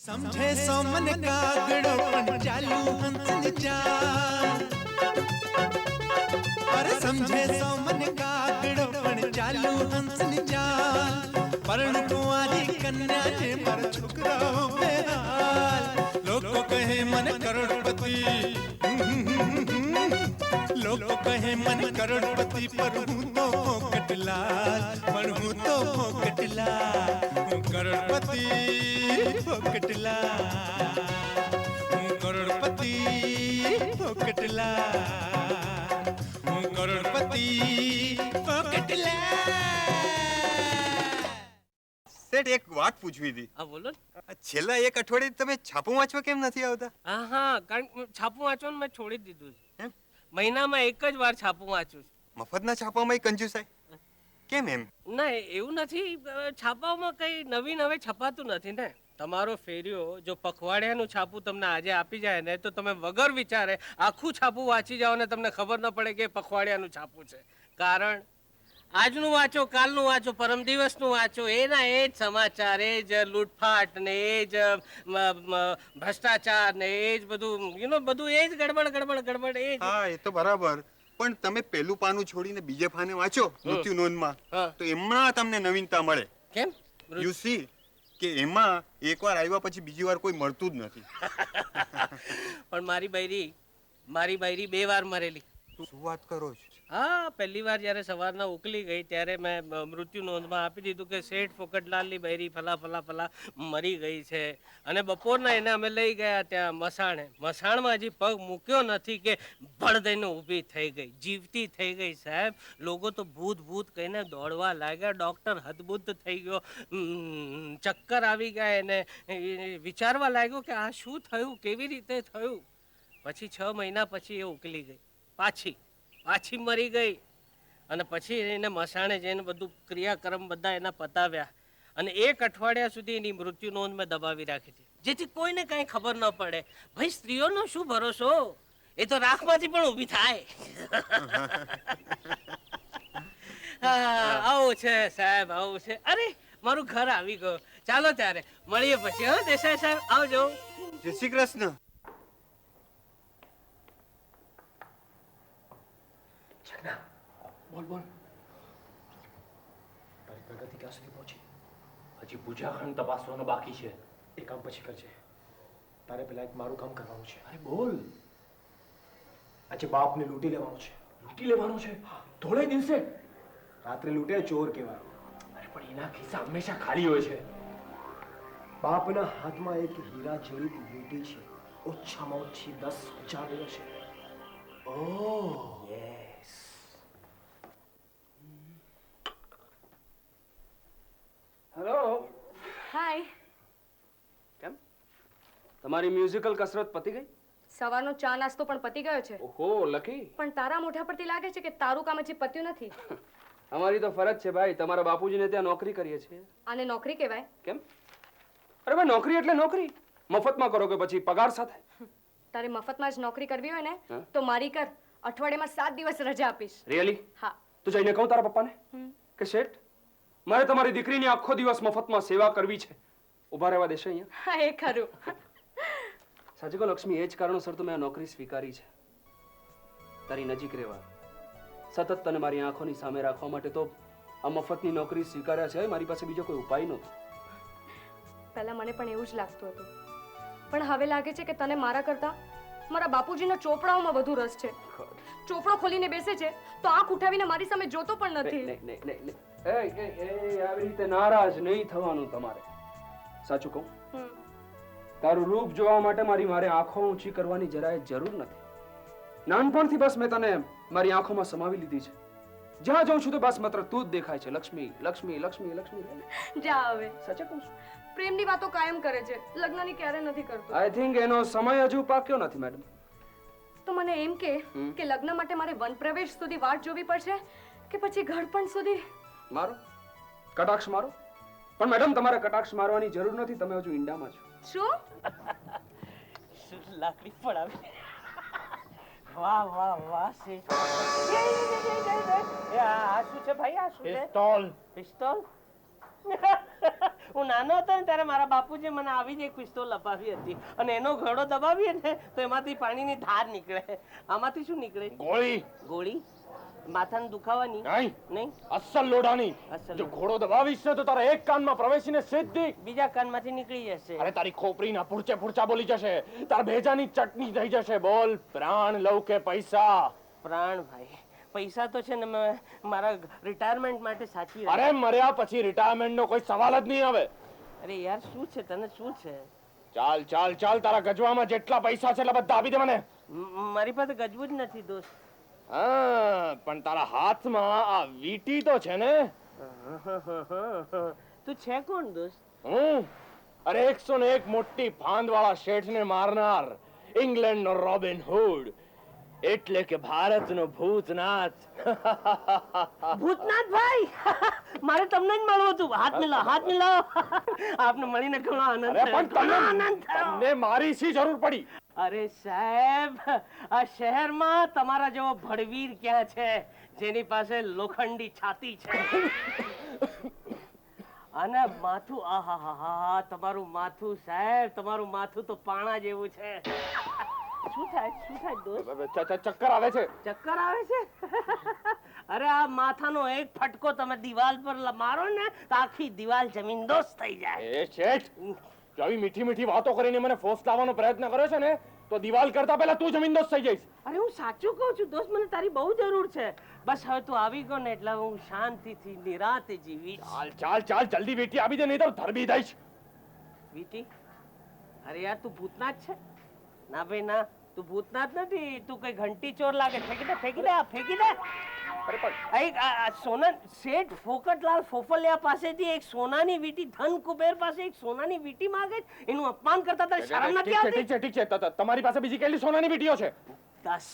समझे सो मन कागड़ो पण चालू हंसनी चाल अरे समझे सो मन कागड़ो पण चालू हंसनी चाल परण कुंवारी कन्या जे मर छोकराओ बेहाल लोग कहे मन करोड़पति लोग कहे मन करोड़पति पर हूँ तो फोकटलाल पर हूँ तो फोकटलाल हूँ करोड़पति फोकटलाल हूँ करोड़पति फोकटलाल हूँ करोड़पति फोकटलाल। સેઠ એક વાત પૂછવી હતી. હા બોલો. છેલ્લા એક અઠવાડિયે તમે છાપું વાંચવા કેમ નથી આવતા? હા કારણ છાપું વાંચવાનું મેં છોડી દીધું છે. એમ? મહિનામાં એક જ વાર છાપું વાંચું છું. મફતના છાપામાં કંજુસાઈ કેમ એમ? ના એવું નથી, છાપામાં કઈ નવીન હવે છપાતું નથી ને. તમારો ફેરિયો જો પખવાડિયાનું છાપું તમને આજે આપી જાય ને તો તમે વગર વિચારે આખું છાપું વાંચી જાઓ ને તમને ખબર ન પડે કે પખવાડિયાનું છાપું છે. કારણ આજનું વાંચો, કાલનું વાંચો, પરમ દિવસનું વાંચો, એના એ જ સમાચાર, એ જ લૂંટફાટ ને એ જ ભ્રષ્ટાચાર ને એ જ બધું બધું એ જ ગડબડ એ જ. હા એ તો બરાબર, પણ તમે પેલું પાનું છોડીને બીજે પાને વાંચો મૃત્યુ નોંધમાં તો એમાં તમને નવીનતા મળે. કેમ? યુ સી કે એમાં એકવાર આવ્યા પછી બીજી વાર કોઈ મળતું જ નથી. પણ મારી બૈરી 2 વાર મરેલી. શું વાત કરો છો? હા, પહેલી વાર જ્યારે સવારના ઉકલી ગઈ ત્યારે મેં મૃત્યુ નોંધમાં આપી દીધું કે શેઠ ફોકટલાલની બૈરી ફલા મરી ગઈ છે. અને બપોરના એને અમે લઈ ગયા ત્યાં મસાણમાં હજી પગ મૂક્યો નથી કે ભળ દઈને ઊભી થઈ ગઈ, જીવતી થઈ ગઈ. સાહેબ, લોકો તો ભૂત કહીને દોડવા લાગ્યા. ડૉક્ટર હદબુદ્ધ થઈ ગયો, ચક્કર આવી ગયા એને. વિચારવા લાગ્યો કે આ શું થયું, કેવી રીતે થયું. પછી 6 મહિના પછી એ ઉકલી ગઈ, પાછી મરી ગઈ. અને પછી એને મસાણે જઈને બધું ક્રિયાક્રમ બધા એના પતાવ્યા. અને 1 અઠવાડિયા સુધી એની મૃત્યુ નોંધ મેં દબાવી રાખી હતી, જેથી કોઈને કાંઈ ખબર ન પડે. ભાઈ, સ્ત્રીઓનો શું ભરોસો, એ તો રાખમાંથી પણ ઊભી થાય. આવું છે સાહેબ, આવું છે. અરે મારું ઘર આવી ગયું. ચાલો ત્યારે મળીએ પછી. હા દેસાઈ સાહેબ, આવજો. જય શ્રી કૃષ્ણ. બોલ તારી પ્રગતિ ક્યાં સુધી પહોંચી? હજી પૂજાખંડ તપાસવાનો બાકી છે. એ કામ પછી કરજે. તારે પહેલા એક મારું કામ કરવાનું છે. અરે બોલ. આજે બાપને લૂંટી લેવાનો છે. લૂંટી લેવાનો છે? થોડે દિવસે રાત્રે લૂંટે ચોર કહેવાય. અરે પણ એના ખિસ્સા હંમેશા ખાલી હોય છે. બાપના હાથમાં એક હીરા જડિત વીંટી છે. ઓછામાં ઓછી 10,000 છે. ઓહ યસ. હેલો. હાય. કેમ? તમારી મ્યુઝિકલ કસરત પતી ગઈ? સવારનો ચા નાસ્તો પણ પતી ગયો છે. ઓહો લકી. પણ તારા મોઢા પરથી લાગે છે કે તારું કામ હજી પત્યું નથી. અમારી તો ફરજ છે ભાઈ, તમારા બાપુજીને ત્યાં નોકરી કરીએ છીએ. આને નોકરી કહેવાય? કેમ? અરે ભાઈ, નોકરી એટલે નોકરી. મફતમાં કરો કે પછી પગાર સાથે? તારે મફતમાં જ નોકરી કરવી હોય ને તો મારી કર. અઠવાડિયામાં 7 દિવસ રજા આપીશ. રિયલી? હા. તું જઈને કહું તારા પપ્પાને કે શેઠ, મારે તમારી દીકરીની આખો દિવસ મફતમાં સેવા કરવી છે. ઉભા રહેવા દેશે અહીંયા? હા, એ ખરું. સાચું કહો લક્ષ્મી, એ જ કારણોસર તો મેં આ નોકરી સ્વીકારી છે. તારી નજીક રહેવા, સતત તને મારી આંખોની સામે રાખવા માટે તો આ મફતની નોકરી સ્વીકાર્યા છે. મારી પાસે બીજો કોઈ ઉપાય નહોતો. પહેલા મને પણ એવું જ લાગતું હતું, પણ હવે લાગે છે કે તને મારા કરતા મારા બાપુજીના ચોપડાઓમાં વધુ રસ છે. ચોપડો ખોલીને બેસે છે તો આંખ ઉઠાવીને મારી સામે જોતો પણ નથી. નહીં. આવી રીતે નારાજ નહીં થવાનું તમારે. સાચું કહું, તારું રૂપ જોવા માટે મારે આંખો ઊંચી કરવાની જરાય જરૂર નથી. નાનપણથી બસ મેં તને મારી આંખોમાં સમાવી લીધી છે. જ્યાં જાઉં છું તો બસ માત્ર તું જ દેખાય છે. લક્ષ્મી લક્ષ્મી લક્ષ્મી લક્ષ્મી. જા હવે. સાચું કહું છું. પ્રેમની વાતો કાયમ કરે છે, લગ્નની ક્યારે નથી કરતો. આઈ થિંક એનો સમય હજુ પાક્યો નથી મેડમ. તો મને એમ કે લગ્ન માટે મારે વનપ્રવેશ સુધી વાટ જોવી પડશે કે પછી ઘડપણ સુધી? મારો કટાક્ષ મારો. પણ મેડમ, તમારે કટાક્ષ મારવાની જરૂર નથી. તમે હજુ ઈંડામાં છો. શું? લાકડી પડાવી. વાહ શેઠ. આ શું છે ભાઈ? આ શું છે? પિસ્તોલ. નાનો હતો ને ત્યારે મારા બાપુજી મને આવી જ એક પિસ્તોલ અપાવી હતી અને એનો ઘડો દબાવીએ ને તો એમાંથી પાણીની ધાર નીકળે. આમાંથી શું નીકળે? ગોળી. ગોળી? માથાને દુખાવાની? નહીં નહીં, અસલ લોડાની. અસલ જો ઘોડો દબાવીશ ને તો તારા એક કાનમાં પ્રવેશીને સીધી બીજા કાનમાંથી નીકળી જશે. અરે તારી ખોપરીના પૂરચે પૂરચા બોલી જશે. તારા ભેજાની ચટણી થઈ જશે. બોલ, પ્રાણ લઉં કે પૈસા? પ્રાણ ભાઈ, પૈસા તો છે ને મેં મારા રિટાયરમેન્ટ માટે સાચવી અરે મર્યા પછી રિટાયરમેન્ટ નો કોઈ સવાલ જ નહીં આવે. અરે યાર શું છે તને, શું છે? ચાલ ચાલ ચાલ, તારા ગજવામાં જેટલા પૈસા છે એટલા બધા આપી દે મને. મારી પાસે ગજવું જ નથી દોસ્ત. હા, પણ તારા હાથમાં આ વીટી તો છે ને. તું છે કોણ દોસ્ત? હું અરે 101 મોટી ફાંદવાળા શેઠને મારનાર ઇંગ્લેન્ડ નો રોબિન હુડ, એટલે કે ભારતનો ભૂતનાથ. ભૂતનાથ ભાઈ, મારે તમને જ મળવું હતું. હાથ મિલાવો, હાથ મિલાવો. આપને મળીને ઘણો આનંદ અરે થયો, પણ ઘણો આનંદ થયો. તમને મારી શી જરૂર પડી? અરે સાહેબ, આ શહેરમાં તમારા જેવો ભડવીર ક્યાં છે જેની પાસે લોખંડી છાતી છે અને માથું? આહાહાહા, તમારું માથું સાહેબ, તમારું માથું તો પાણા જેવું છે. શું થાય, શું થાય દોસ્ત? ચક્કર આવે છે. ચક્કર આવે છે? અરે આ માથાનો એક ફટકો તમે દિવાલ પર મારો ને તો આખી દિવાલ જમીનદોસ્ત થઈ જાય. એ શેઠ, જો આવી મીઠી મીઠી વાતો કરીને મને ફોર્સ લાવવાનો પ્રયત્ન કર્યો છે ને તો દિવાલ કરતા પહેલા તું જમીનદોસ્ત થઈ જઈશ. અરે હું સાચું કહું છું દોસ્ત, મને તારી બહુ જરૂર છે. બસ હવે તું આવી ગયો ને એટલે હું શાંતિથી નિરાતે જીવીશ. ચાલ ચાલ ચાલ, જલ્દી વીટી આપી દે, નહીં તો ધરબી દઈશ. વીટી? અરે યાર તું ભૂતનાથ છે? ના ભાઈ ના, તું ભૂતનાથ નથી, તું કઈ ઘંટી ચોર લાગે. ફેંકી દે, ફેંકી દે, ફેંકી દે. અરે પણ સોના શેઠ ફોકટલાલ ફોફલિયા પાસેથી એક સોનાની વીટી, ધન કુબેર પાસે એક સોનાની વીટી માંગે છે. એનું અપમાન કરતા તારે શરમ નથી આવતી? ઠીક છે. તમારી પાસે બીજી કેટલી સોનાની વીટીઓ છે? 10,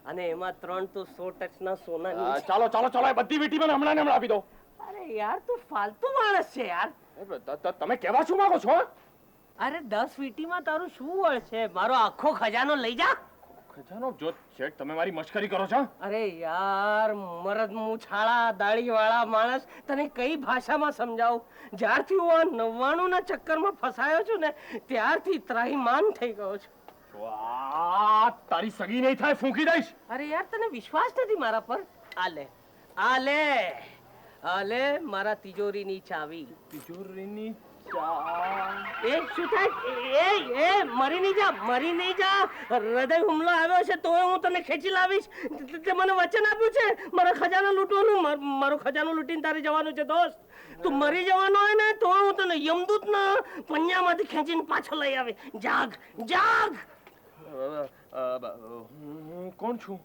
અને એમાં 3 તો 100 ટચના સોનાની છે. ચાલો ચાલો ચાલો, એ બધી વીટી મને હમણાં આપી દો. અરે યાર તું ફાલતુ માણસ છે યાર. તમે કેવા શું માંગો છો? અરે 10 વીટીમાં તારું શું વળ છે? મારો આખો ખજાનો લઈ જા. ખજાનો? જો શેઠ, તમે મારી મશ્કરી કરો છો? અરે યાર, મરદ મૂછાળા દાઢી વાળા માણસ, તને કઈ ભાષામાં સમજાવું? જ્યારથી હું આ 99 ના ચક્કરમાં ફસાયો છું ને ત્યારથી ત્રાહિમામ થઈ ગયો છું. તારી સગી નહીં થાય, ફૂંકી દઈશ. અરે યાર તને વિશ્વાસ નથી મારા પર? આ લે, આ લે, આ લે મારા તિજોરીની ચાવી. તિજોરીની એ શું થાય? એ મરી નહીં જા, મરી નહીં જા. હૃદય હુમલો આવ્યો છે તો હું તને ખેંચી લાવીશ. તે મને વચન આપ્યું છે મારો ખજાનો લૂંટવાનું. મારો ખજાનો લૂંટીને તારે જવાનું છે દોસ્ત. તું મરી જવાનો હોય ને તો હું તને યમદૂતના પંજામાંથી ખેંચીને પાછો લઈ આવી. જાગ, જાગ. હું કોણ છું?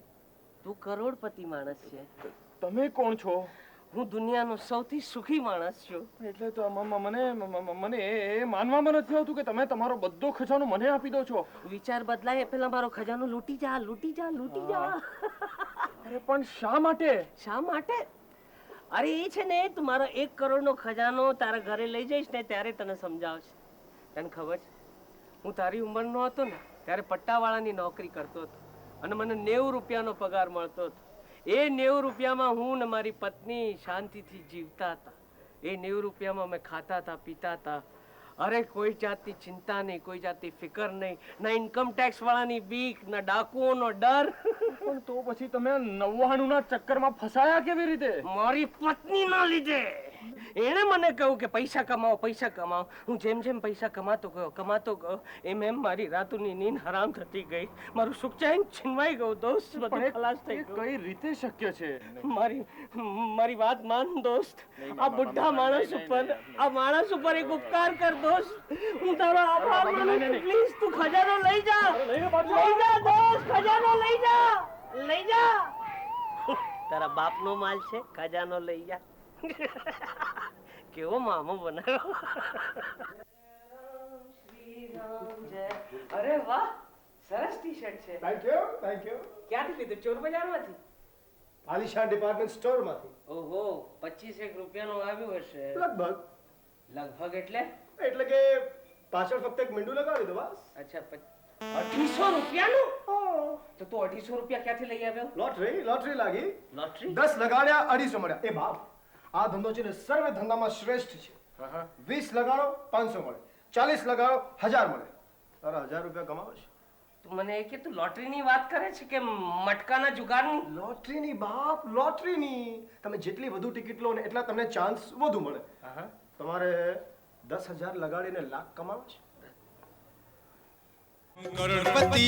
તું કરોડપતિ માણસ છે. તમે કોણ છો? હું દુનિયાનો સૌથી સુખી માણસ છું. એટલે તો મને એ માનવામાં નથી આવતું કે તમે તમારો બધો ખજાનો મને આપી દો છો. વિચાર બદલાય પેલા મારો ખજાનો લૂંટી જા, લૂંટી જા, લૂંટી જા. અરે પણ શા માટે? શા માટે? અરે એ છે ને, તું મારો 1 કરોડનો ખજાનો તારા ઘરે લઈ જઈશ ને ત્યારે તને સમજાવશે. તને ખબર છે, હું તારી ઉંમરનો હતો ને ત્યારે પટ્ટાવાળાની નોકરી કરતો હતો અને મને 90 રૂપિયાનો પગાર મળતો હતો. એ 90 રૂપિયામાં હું ને મારી પત્ની શાંતિથી જીવતા હતા. એ 90 રૂપિયામાં અમે ખાતા હતા, પીતા હતા. અરે કોઈ જાતની ચિંતા નહીં, કોઈ જાતની ફિકર નહીં, ના ઇન્કમ ટેક્સ વાળાની બીક, ના ડાકુઓનો ડર. પણ તો પછી તમે 99 ના ચક્કરમાં ફસાયા કેવી રીતે? મારી પત્નીના લીધે. એણે મને કહ્યું કે પૈસા કમાઓ, પૈસા કમાઓ. હું જેમ જેમ પૈસા કમાતો ગયો એમ એમ મારી રાતોની નીંદ હરામ થતી ગઈ. મારું સુખ ચેન છીનવાઈ ગયું દોસ્ત. બધું ખલાસ થઈ ગયું. કઈ રીતે શક્ય છે? મારી વાત માન દોસ્ત. આ બુઢા માણસ ઉપર એક ઉપકાર કર દોસ્ત. હું તારો આભાર માનું છું. પ્લીઝ તું ખજાનો લઈ જા. લઈ જા દોસ્ત, ખજાનો લઈ જા. લઈ જા. તારા બાપનો માલ છે, ખજાનો લઈ જા. કેવો મામો બનાવ્યો. અરે વાહ, સરસ ટી-શર્ટ છે. Thank you, thank you. ક્યાંથી લીધું? ચોર બજારમાંથી? આલિશાન ડિપાર્ટમેન્ટ સ્ટોરમાંથી. ઓહો, 25 રૂપિયાનો આવ્યો હશે. લગભગ. લગભગ એટલે કે પાછળ ફક્ત એક મીંડું લગાવી દો બસ. અચ્છા, 2800 રૂપિયાનું? તો તું 2800 રૂપિયા ક્યાંથી લઈ આવ્યો? લોટરી લાગી. લોટરી? 10 લગાડ્યા, 250 મળ્યા. એ બાપ, આ ધંધો છે ને સર્વે ધંધામાં શ્રેષ્ઠ છે. 20 લગાડો 500 મળે, 40 લગાડો 1000 મળે. તારા 1000 રૂપિયા કમાવો છે. તું મને એ કે તું લોટરીની વાત કરે છે કે મટકાના જુગારની? લોટરીની બાપ, લોટરીની. તમે જેટલી વધુ ટિકિટ લો ને એટલા તમને ચાન્સ વધુ મળે. તમારે 10,000 લગાડીને લાખ કમાવો છે. કરોડપતિ